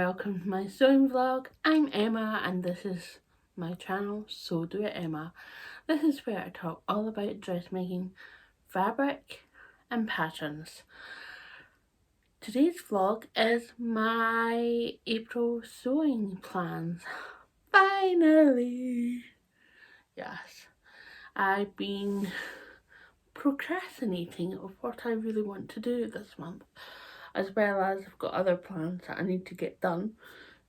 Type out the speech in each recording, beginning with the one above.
welcome to my sewing vlog. I'm Emma and this is my channel, So Do It Emma. This is where I talk all about dressmaking, fabric and patterns. Today's vlog is my April sewing plans. Finally! Yes, I've been procrastinating of what I really want to do this month, as well as I've got other plans that I need to get done,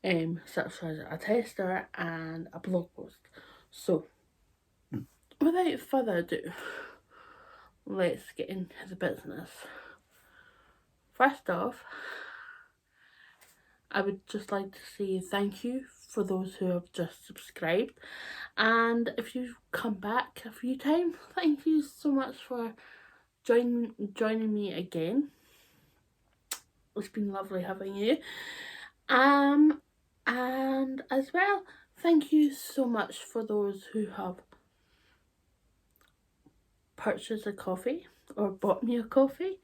such as a tester and a blog post. So, without further ado, let's get into the business. First off, I would just like to say thank you for those who have just subscribed, and if you've come back a few times, thank you so much for joining me again. It's been lovely having you. And as well, thank you so much for those who have purchased a coffee or bought me a coffee.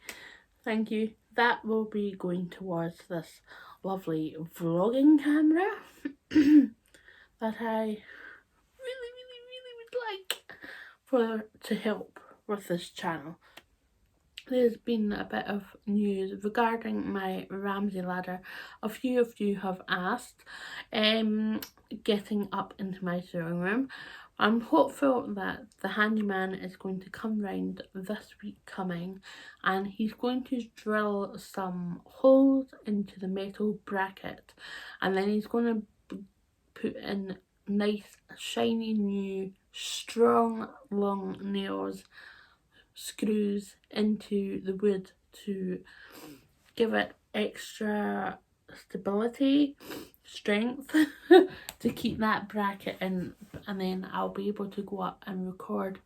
Thank you. That will be going towards this lovely vlogging camera that I really would like to help with this channel. There's been a bit of news regarding my Ramsay ladder. A few of you have asked getting up into my sewing room. I'm hopeful that the handyman is going to come round this week coming, and he's going to drill some holes into the metal bracket, and then he's going to put in nice shiny new strong long nails, screws into the wood to give it extra stability, strength to keep that bracket in, and then I'll be able to go up and record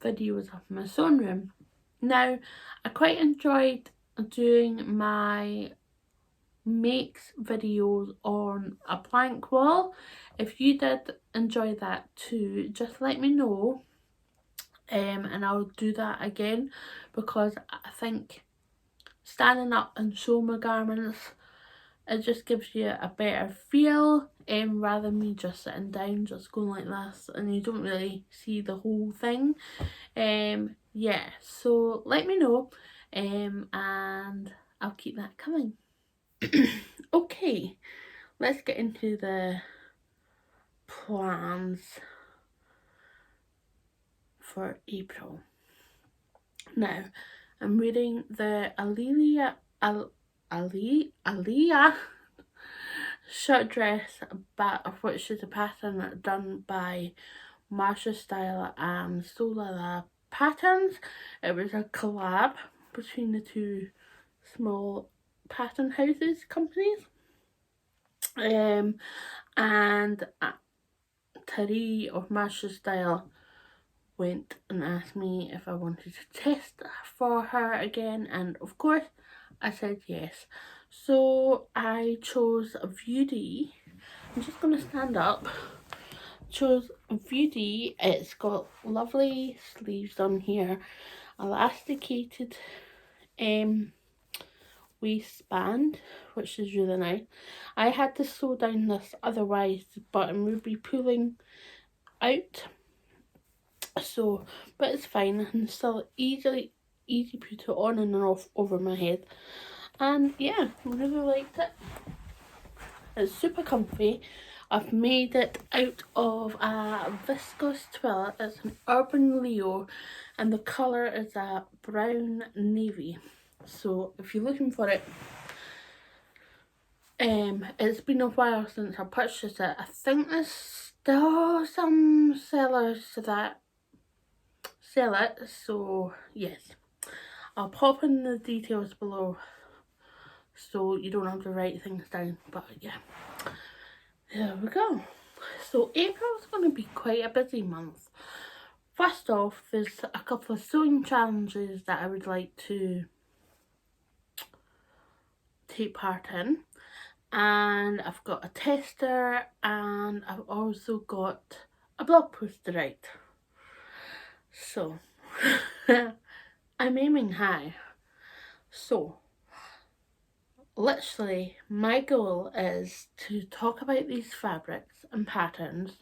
videos of my sewing room. Now, I quite enjoyed doing my makes videos on a blank wall. If you did enjoy that too, just let me know. And I'll do that again, because I think standing up and showing my garments, it just gives you a better feel, rather than me just sitting down just going like this and you don't really see the whole thing. Yeah, so let me know, and I'll keep that coming. Okay, let's get into the plans for April. Now, I'm reading the Alea shirt dress, which is a pattern done by Marsha Style and Solala Patterns. It was a collab between the two small pattern houses companies. And Terry of Marsha Style went and asked me if I wanted to test for her again, and of course I said yes. So I chose View D. I'm just going to stand up. Chose View D. It's got lovely sleeves on here, elasticated waistband, which is really nice. I had to sew down this, otherwise the button would be pulling out. So, but it's fine, I can still easy put it on and off over my head, and yeah, I really liked it. It's super comfy. I've made it out of a viscose twill. It's an Urban Leo and the colour is a brown navy. So if you're looking for it, it's been a while since I purchased it. I think there's still some sellers that sell it, so yes, I'll pop in the details below so you don't have to write things down, but yeah, there we go. So April's going to be quite a busy month. First off, there's a couple of sewing challenges that I would like to take part in, and I've got a tester, and I've also got a blog post to write. So I'm aiming high. So literally my goal is to talk about these fabrics and patterns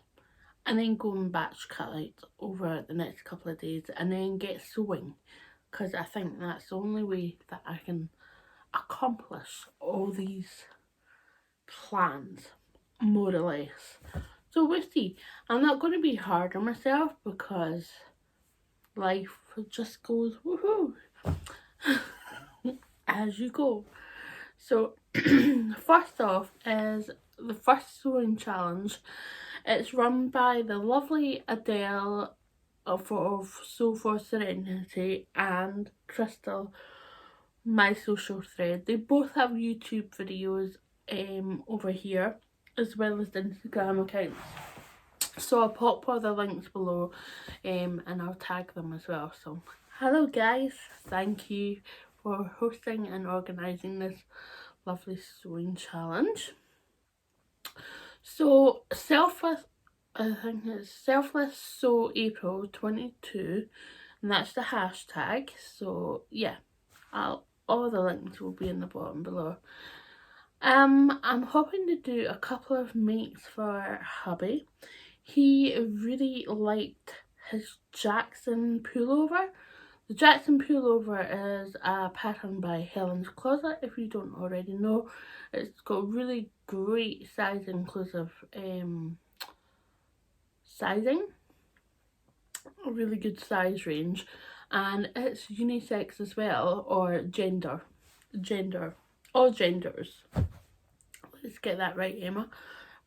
and then go and batch cut out over the next couple of days and then get sewing, because I think that's the only way that I can accomplish all these plans, more or less. So we'll see. I'm not going to be hard on myself because life just goes woohoo as you go. So first off is the first sewing challenge. It's run by the lovely Adele of Sew for Serenity and Crystal, my social thread. They both have YouTube videos over here as well as Instagram accounts. So I'll pop all the links below and I'll tag them as well. So hello guys, thank you for hosting and organising this lovely sewing challenge. So Selfless, I think it's Selfless Sew April 22, and that's the hashtag. So yeah, all the links will be in the bottom below. I'm hoping to do a couple of makes for hubby. He really liked his Jackson pullover. The Jackson pullover is a pattern by Helen's Closet, if you don't already know. It's got really great size inclusive sizing, a really good size range, and it's unisex as well, or gender, all genders. Let's get that right, Emma.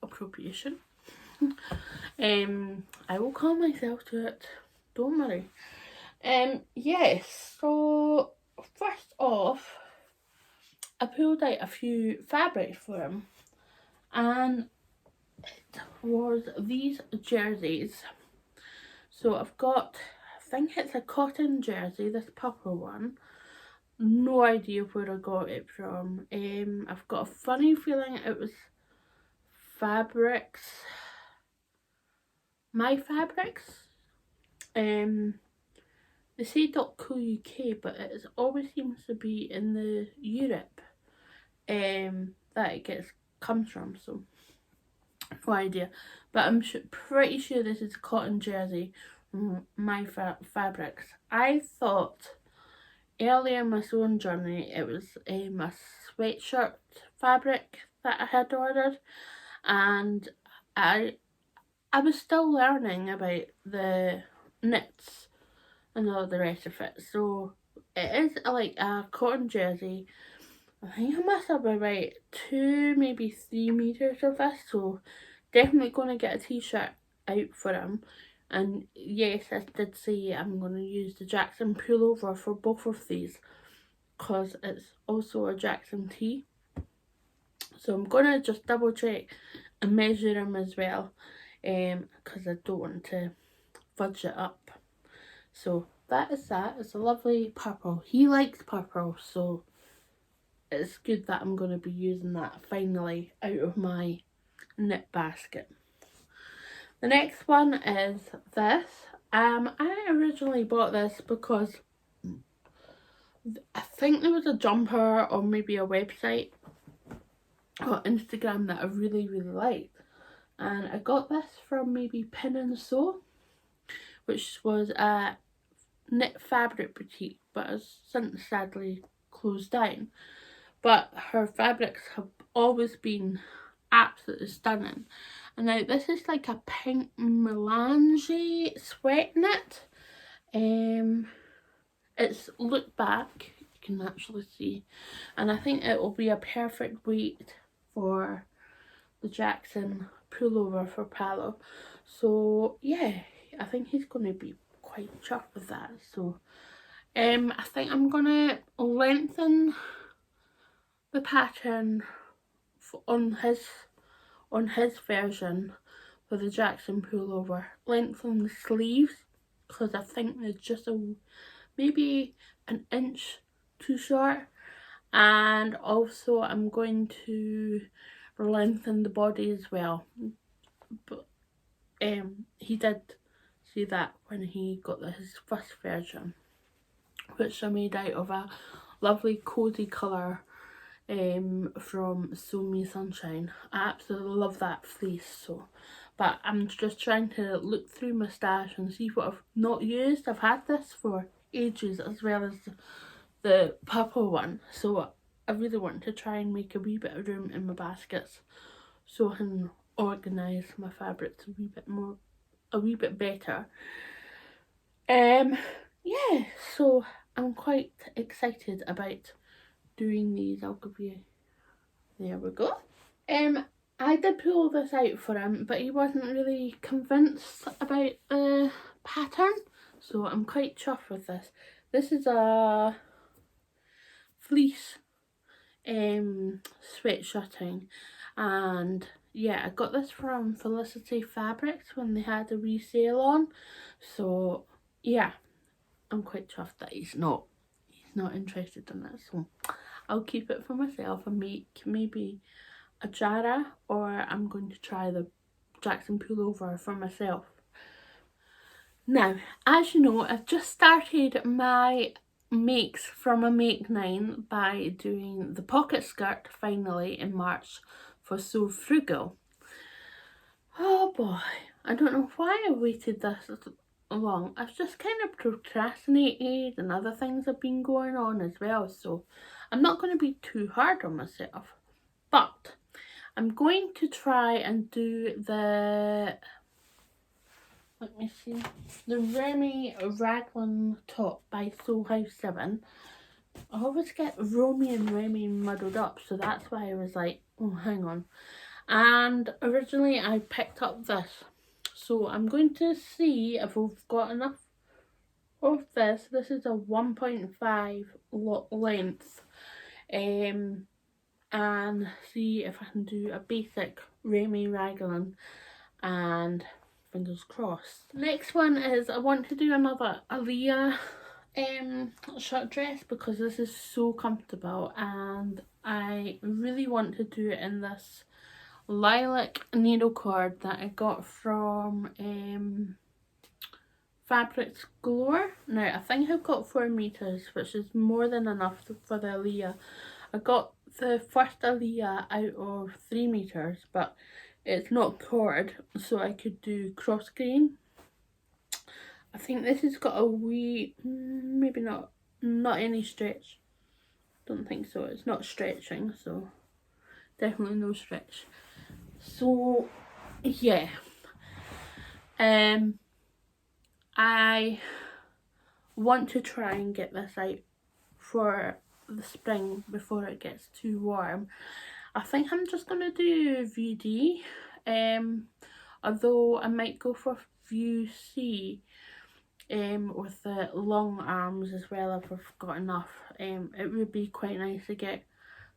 Appropriation. I will call myself to it, don't worry. Yes, so first off, I pulled out a few fabrics for him, and it was these jerseys. So I've got, I think it's a cotton jersey, this purple one. No idea where I got it from. I've got a funny feeling it was fabrics, my fabrics. They say .co.uk, but it always seems to be in the Europe that it comes from, so no idea. But I'm pretty sure this is a cotton jersey from my fabrics. I thought earlier in my sewing journey it was a sweatshirt fabric that I had ordered, and I was still learning about the knits and all the rest of it. So it is like a cotton jersey. I think I must have about 2, maybe 3 meters of this, so definitely going to get a t-shirt out for him. And yes, I did say I'm going to use the Jackson pullover for both of these because it's also a Jackson tee. So I'm going to just double check and measure him as well, because I don't want to fudge it up. So that is that. It's a lovely purple. He likes purple, so it's good that I'm going to be using that finally out of my knit basket. The next one is this. I originally bought this because I think there was a jumper or maybe a website or Instagram that I really liked, and I got this from maybe Pin and Sew, which was a knit fabric boutique, but has since sadly closed down. But her fabrics have always been absolutely stunning. And now this is like a Pink Melange sweat knit. It's loopback, you can actually see, and I think it will be a perfect weight for the Jackson pullover for Palo. So yeah, I think he's going to be quite chuffed with that. So I think I'm going to lengthen the pattern on his version for the Jackson pullover. Lengthen the sleeves because I think they're just maybe an inch too short, and also I'm going to lengthen the body as well. But he did see that when he got his first version, which I made out of a lovely cozy colour from SewMeSunshine. I absolutely love that fleece. So, but I'm just trying to look through my stash and see what I've not used. I've had this for ages, as well as the purple one, so I really want to try and make a wee bit of room in my baskets so I can organise my fabrics a wee bit better. Yeah, so I'm quite excited about doing these. I'll give you, there we go. I did pull this out for him, but he wasn't really convinced about the pattern, so I'm quite chuffed with this. This is a fleece sweatshirting, and yeah, I got this from Felicity Fabrics when they had a resale on, so yeah, I'm quite chuffed that he's not interested in it, so I'll keep it for myself and make maybe a Jara, or I'm going to try the Jackson Pullover for myself. Now, as you know, I've just started my makes from a make 9 by doing the pocket skirt finally in March for So Frugal. Oh boy, I don't know why I waited this long. I've just kind of procrastinated, and other things have been going on as well, so I'm not going to be too hard on myself. But I'm going to try and do the, let me see, the Remy Raglan top by Soul House 7. I always get Romy and Remy muddled up, so that's why I was like, oh, hang on. And originally I picked up this, so I'm going to see if we've got enough of this. This is a 1.5 length, and see if I can do a basic Remy Raglan, and fingers crossed. Next one is I want to do another Alea shirt dress, because this is so comfortable, and I really want to do it in this lilac needle cord that I got from Fabrics Galore. Now I think I've got 4 meters, which is more than enough for the Alea. I got the first Alea out of 3 meters, but it's not cord, so I could do cross grain. I think this has got a wee, maybe not any stretch. Don't think so. It's not stretching, so definitely no stretch. So yeah, I want to try and get this out for the spring before it gets too warm. I think I'm just gonna do VD, although I might go for View C, with the long arms as well if I've got enough. It would be quite nice to get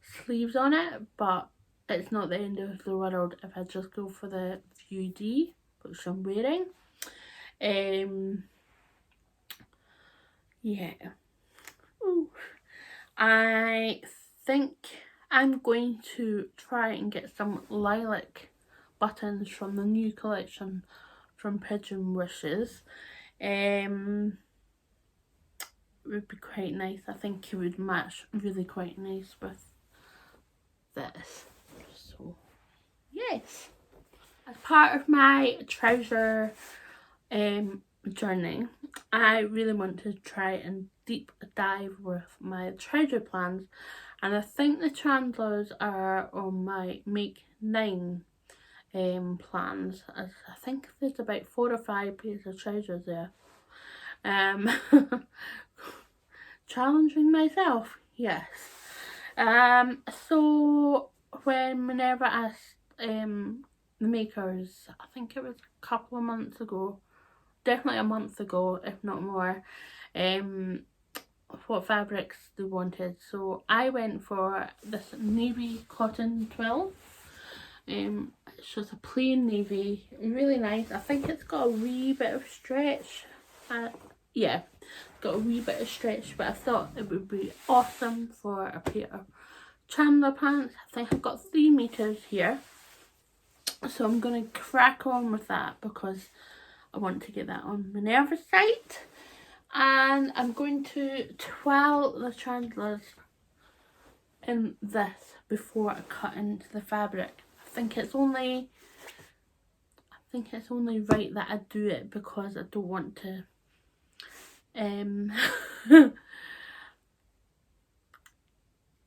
sleeves on it, but it's not the end of the world if I just go for the View D, which I'm wearing. Yeah. Ooh. I think I'm going to try and get some lilac buttons from the new collection from Pigeon Wishes. It would be quite nice. I think it would match really quite nice with this. So yes, as part of my trouser journey, I really want to try and deep dive with my trouser plans, and I think the Chandlers are on my make 9 plans, as I think there's about 4 or 5 pairs of trousers there. Challenging myself, yes. So when Minerva asked the makers, I think it was a couple of months ago, definitely a month ago if not more, what fabrics they wanted, so I went for this navy cotton twill. It's just a plain navy, really nice. I think it's got a wee bit of stretch. Yeah, got a wee bit of stretch, but I thought it would be awesome for a pair of Chandler pants. I think I've got 3 meters here, so I'm going to crack on with that because I want to get that on Minerva's site. And I'm going to twill the Chandlers in this before I cut into the fabric. I think it's only right that I do it because I don't want to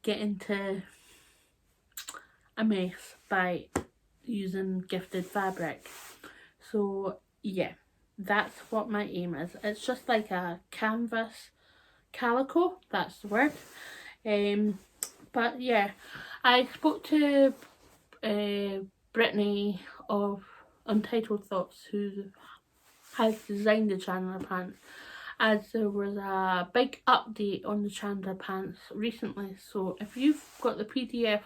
get into a mess by using gifted fabric. So yeah, that's what my aim is. It's just like a canvas calico, that's the word. But yeah, I spoke to Brittany of Untitled Thoughts, who has designed the Chandler pants, as there was a big update on the Chandler pants recently. So if you've got the PDF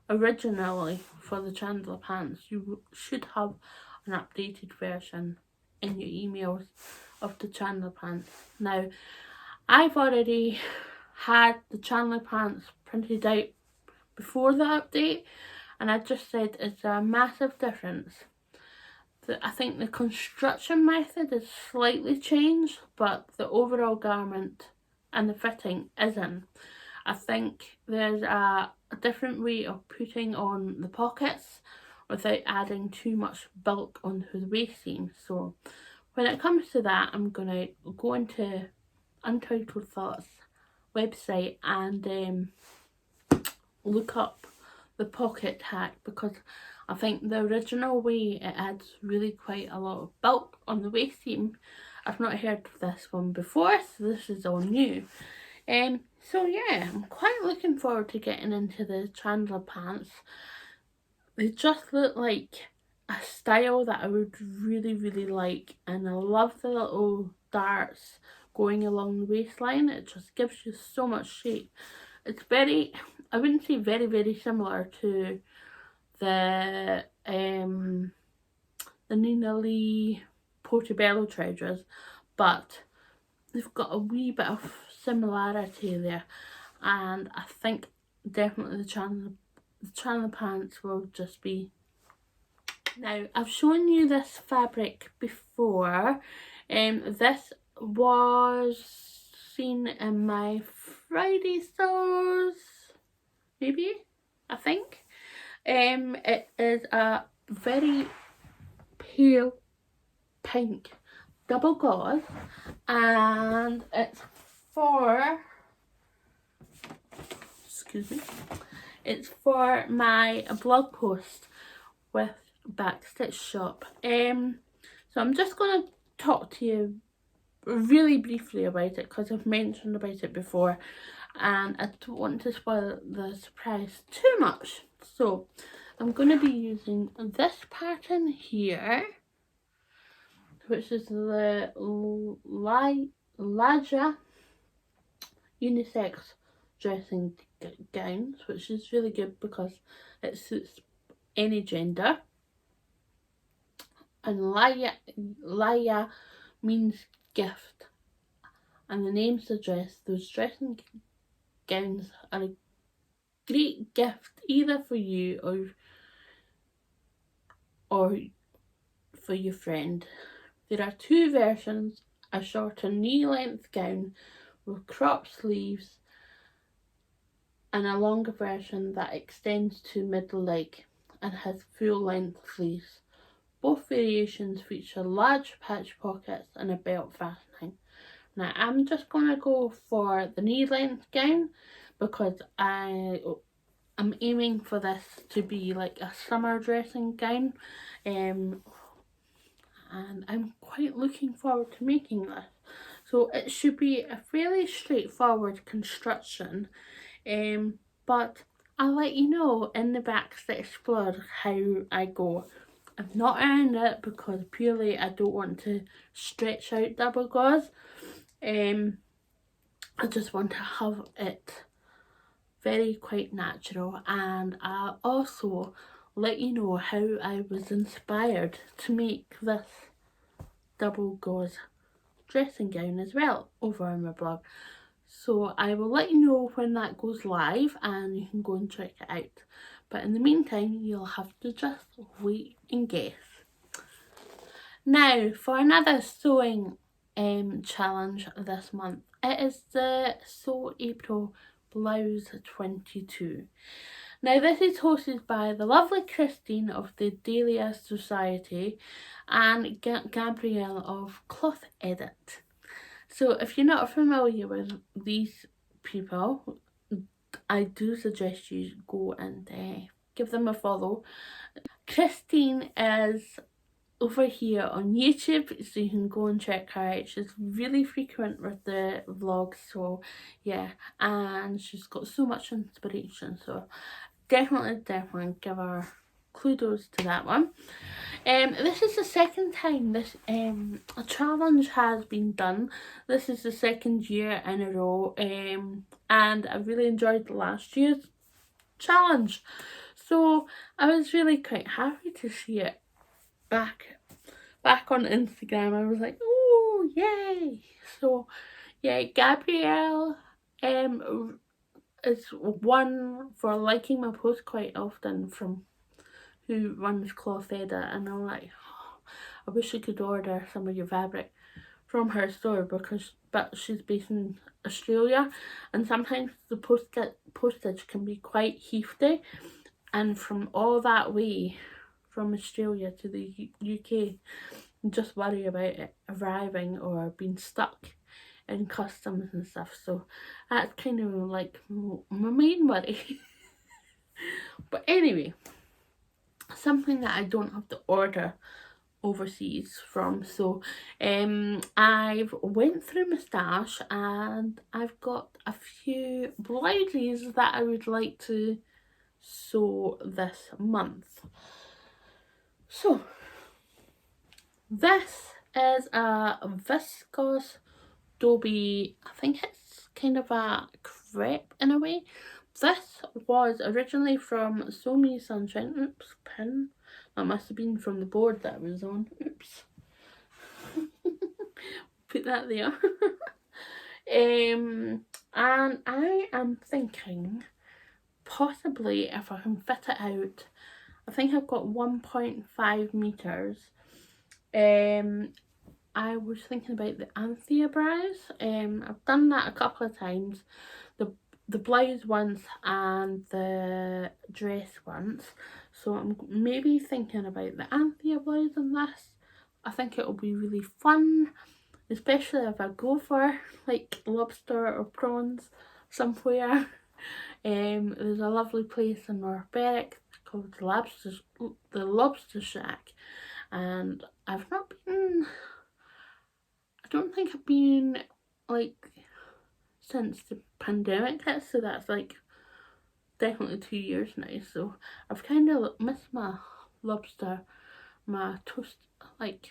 originally for the Chandler pants, you should have an updated version in your emails of the Chandler pants. Now, I've already had the Chandler pants printed out before the update, and I just said it's a massive difference. I think the construction method is slightly changed, but the overall garment and the fitting isn't. I think there's a different way of putting on the pockets without adding too much bulk onto the waist seam. So when it comes to that, I'm going to go into Untitled Thoughts website and look up the pocket tack, because I think the original way it adds really quite a lot of bulk on the waist seam. I've not heard of this one before, so this is all new. So yeah, I'm quite looking forward to getting into the Chandler pants. They just look like a style that I would really, really like, and I love the little darts going along the waistline. It just gives you so much shape. It's very, I wouldn't say very, very similar to the Nina Lee Portobello trousers, but they've got a wee bit of similarity there, and I think definitely the Chandler pants will just be. Now, I've shown you this fabric before. This was seen in my Friday stores, maybe, I think. It is a very pale pink double gauze, and it's for, it's for my blog post with Backstitch shop. So I'm just going to talk to you really briefly about it because I've mentioned about it before, and I don't want to spoil the surprise too much. So I'm going to be using this pattern here, which is the Lahja unisex dressing gowns, which is really good because it suits any gender. And Lahja means gift, and the name suggests those dressing gowns are a great gift either for you or for your friend. There are two versions: a shorter knee-length gown with cropped sleeves and a longer version that extends to mid-leg and has full-length sleeves. Both variations feature large patch pockets and a belt fastening. Now, I'm just going to go for the knee-length gown because I'm aiming for this to be like a summer dressing gown, and I'm quite looking forward to making this. So it should be a fairly straightforward construction, but I'll let you know in the Backstitch Fleur how I go. I've not ironed it because purely I don't want to stretch out double gauze. I just want to have it very quite natural, and I'll also let you know how I was inspired to make this double gauze dressing gown as well over on my blog. So I will let you know when that goes live and you can go and check it out. But in the meantime, you'll have to just wait and guess. Now, for another sewing challenge this month. It is the Sew April Blouse 22. Now this is hosted by the lovely Christine of the Dahlia Society and Gabrielle of Cloth Edit. So if you're not familiar with these people, I do suggest you go and give them a follow. Christine is over here on YouTube, so you can go and check her out. She's really frequent with the vlogs, so yeah, and she's got so much inspiration, so definitely give her kudos to that one. This is the second time this a challenge has been done. This is the second year in a row, and I really enjoyed last year's challenge, so I was really quite happy to see it back on Instagram. I was like, oh yay! So yeah, Gabrielle is one for liking my post quite often, from who runs Cloth Edit, and I'm like, oh, I wish I could order some of your fabric from her store, but she's based in Australia, and sometimes the postage can be quite hefty, and from all that way from Australia to the UK, just worry about it arriving or being stuck in customs and stuff. So that's kind of like my main worry. But anyway, something that I don't have to order overseas from. So I've went through my stash and I've got a few blouses that I would like to sew this month. So this is a viscose Dobie, I think it's kind of a crepe in a way. This was originally from SewMeSunshine. Oops, pin. That must have been from the board that I was on. Oops. Put that there. And I am thinking possibly if I can fit it out. I think I've got 1.5 meters. I was thinking about the Anthea brows. I've done that a couple of times, the blouse once and the dress once, so I'm maybe thinking about the Anthea blouse on this. I think it'll be really fun, especially if I go for like lobster or prawns somewhere. There's a lovely place in North Berwick called the Lobster Shack, and I've not been, I don't think I've been like since the pandemic hit, so that's like definitely 2 years now. So I've kind of missed my lobster, my toast, like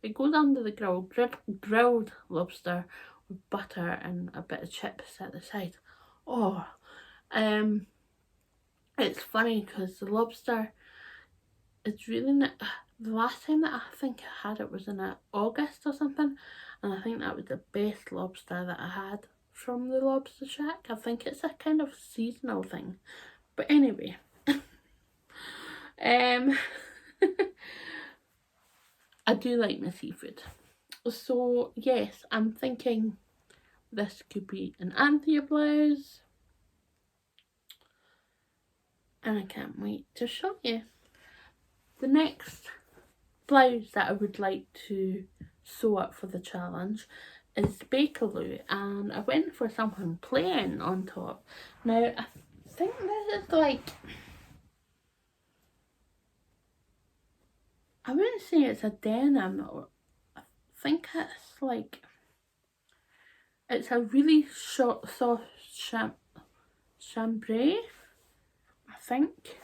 it goes under the grill, grilled lobster with butter and a bit of chips at the side. Oh, it's funny because the lobster, it's really not, the last time that I think I had it was in August or something, and I think that was the best lobster that I had from the Lobster Shack. I think it's a kind of seasonal thing, but anyway. I do like my seafood, so yes, I'm thinking this could be an Anthea blouse, and I can't wait to show you. The next blouse that I would like to sew up for the challenge is Bakerloo, and I went for something plain on top. Now I think this is like, I wouldn't say it's a denim, or I think it's like, it's a really short soft chambray, I think.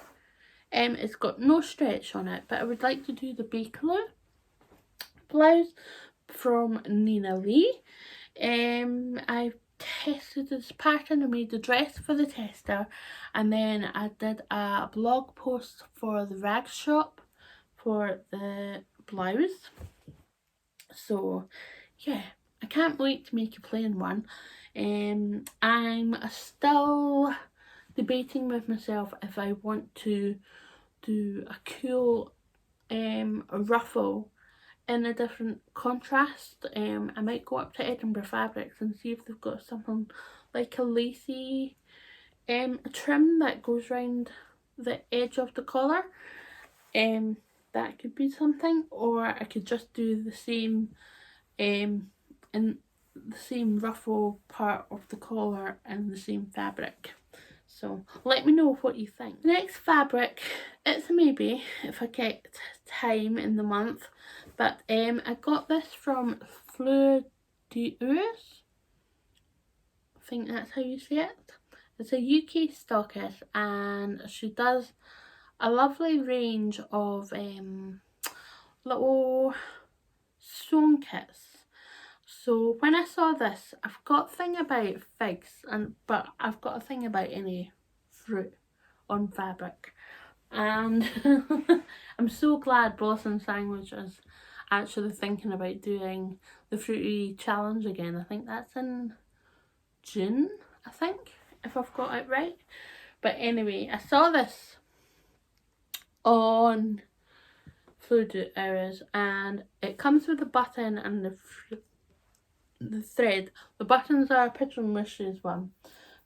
It's got no stretch on it, but I would like to do the Bakerloo blouse from Nina Lee. I tested this pattern, I made the dress for the tester, and then I did a blog post for the rag shop for the blouse. So yeah, I can't wait to make a plain one. I'm still debating with myself if I want to do a cool ruffle in a different contrast. I might go up to Edinburgh Fabrics and see if they've got something like a lacy trim that goes round the edge of the collar. That could be something, or I could just do the same in the same ruffle part of the collar and the same fabric. So let me know what you think. The next fabric, it's a maybe if I get time in the month, but I got this from Fleur. I think that's how you say it. It's a UK stockist, and she does a lovely range of little sewing kits. So when I saw this, I've got a thing about figs, but I've got a thing about any fruit on fabric, and I'm so glad Blossom Sandwich is actually thinking about doing the fruity challenge again. I think that's in June, I think, if I've got it right. But anyway, I saw this on Fluid Hours, and it comes with a button and the thread. The buttons are Pigeon Wishes one.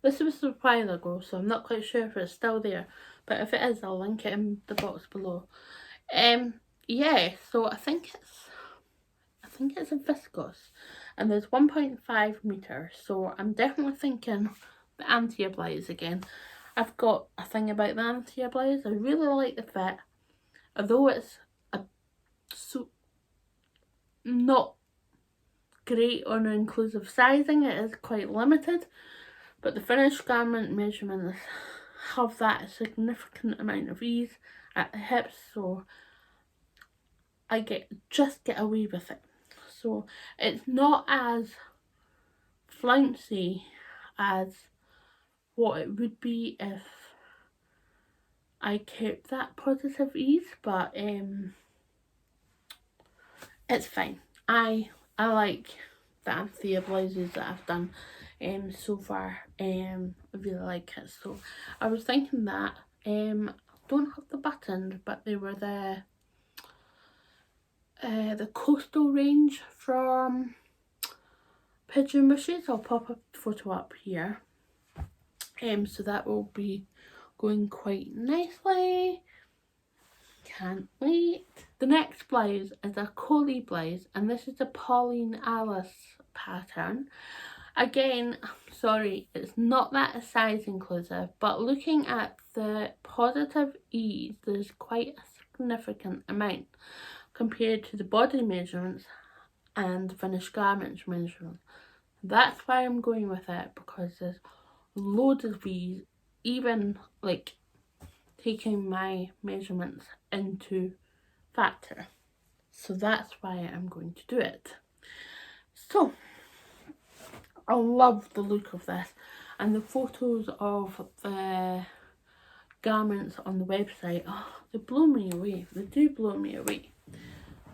This was a while ago, so I'm not quite sure if it's still there, but if it is, I'll link it in the box below. Yeah, so I think it's a viscose, and there's 1.5 meters, so I'm definitely thinking the Anthea blouse again. I've got a thing about the Anthea blouse. I really like the fit, although it's not great on inclusive sizing. It is quite limited, but the finished garment measurements have that significant amount of ease at the hips, so I just get away with it. So it's not as flouncy as what it would be if I kept that positive ease, but it's fine. I like the Anthea blouses that I've done so far. I really like it. So I was thinking that don't have the buttons, but they were the coastal range from Pigeon Wishes. I'll pop a photo up here. So that will be going quite nicely. Can't wait. The next blouse is a Coeli blouse, and this is a Pauline Alice pattern. Again, sorry, it's not that size inclusive, but looking at the positive ease, there's quite a significant amount compared to the body measurements and finished garments measurements. That's why I'm going with it, because there's loads of these, even like taking my measurements into factor. So that's why I'm going to do it. So I love the look of this, and the photos of the garments on the website, oh, they blow me away. They do blow me away.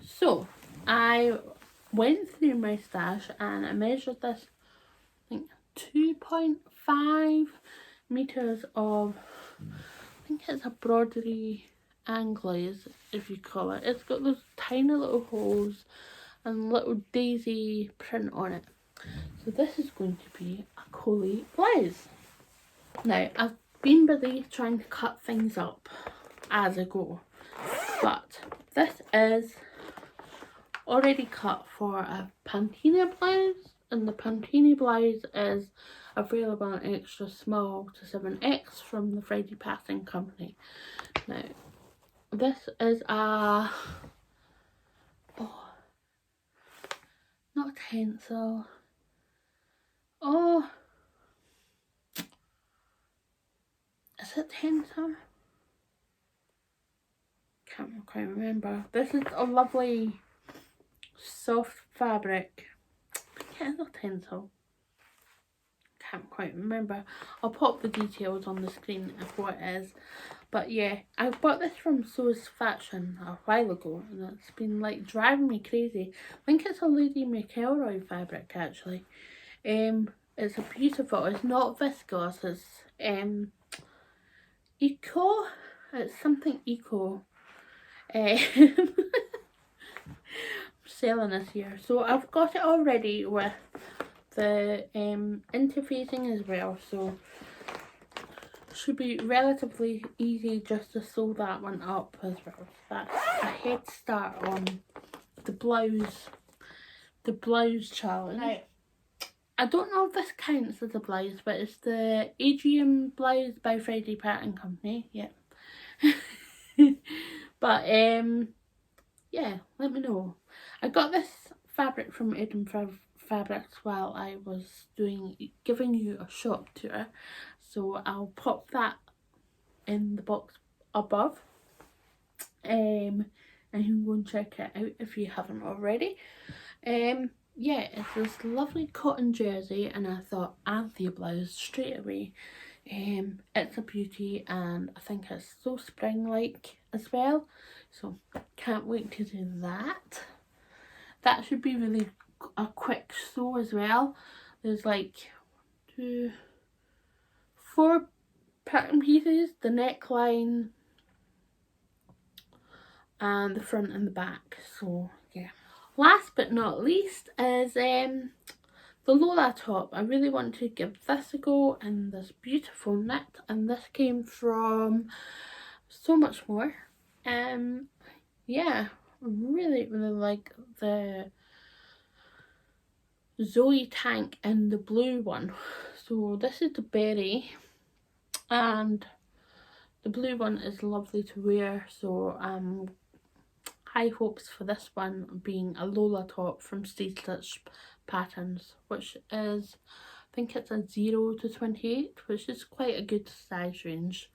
So I went through my stash and I measured this, I think 2.5 meters of, I think it's a Broderie Anglais, if you call it. It's got those tiny little holes and little daisy print on it. So this is going to be a Coeli blouse. Now, I've been busy trying to cut things up as I go, but this is already cut for a Patina blouse, and the Patina blouse is available in extra small to 7X from the Friday Passing Company. Now, this is a, oh, not Tencel, oh, is it Tencel? Can't quite remember. This is a lovely soft fabric. I think it's a Tencel. Can't quite remember. I'll pop the details on the screen of what it is. But yeah, I bought this from SewMeSunshine a while ago, and it's been like driving me crazy. I think it's a Lady McElroy fabric actually. It's a beautiful, it's not viscose, it's eco, it's something eco. Selling this here. So I've got it already with the interfacing as well, so should be relatively easy just to sew that one up as well. That's a head start on the blouse challenge. Now, I don't know if this counts as a blouse, but it's the Adrian blouse by Friday Pattern Company. Yeah. But yeah, let me know. I got this fabric from Edinburgh Fabrics while I was giving you a shop tour, so I'll pop that in the box above, and you can go and check it out if you haven't already. Yeah, it's this lovely cotton jersey, and I thought Anthea blouse straight away. It's a beauty, and I think it's so spring-like as well, so can't wait to do that. That should be really a quick sew as well. There's like 4 pattern pieces, the neckline and the front and the back, so yeah. Last but not least is the Lola top. I really want to give this a go in this beautiful knit, and this came from So Much More. Yeah, really like the Zoe tank and the blue one. So this is the berry, and the blue one is lovely to wear, so high hopes for this one being a Lola top from Stay Stitch Patterns, which is, I think it's a 0 to 28, which is quite a good size range.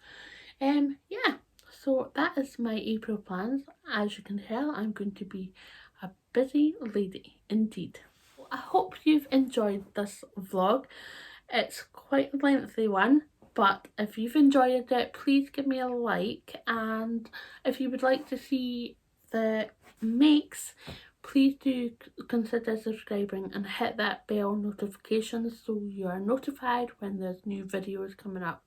Yeah, so that is my April plans. As you can tell, I'm going to be a busy lady indeed. I hope you've enjoyed this vlog. It's quite a lengthy one, but if you've enjoyed it, please give me a like, and if you would like to see the makes, please do consider subscribing and hit that bell notification so you are notified when there's new videos coming up.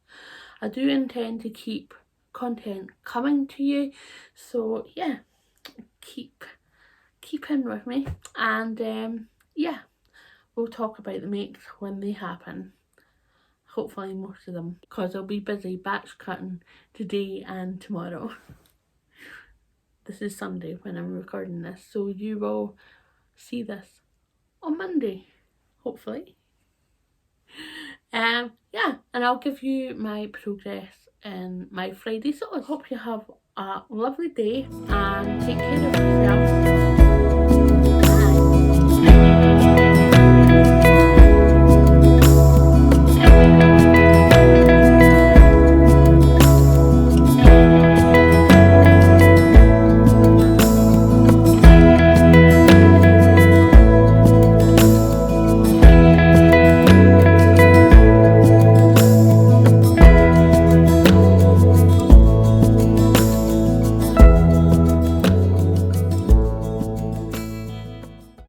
I do intend to keep content coming to you, so yeah, keep in with me, and yeah, we'll talk about the makes when they happen. Hopefully most of them, because I'll be busy batch cutting today and tomorrow. This is Sunday when I'm recording this, so you will see this on Monday, hopefully. Yeah, and I'll give you my progress in my Friday sews. Hope you have a lovely day and take care of yourself.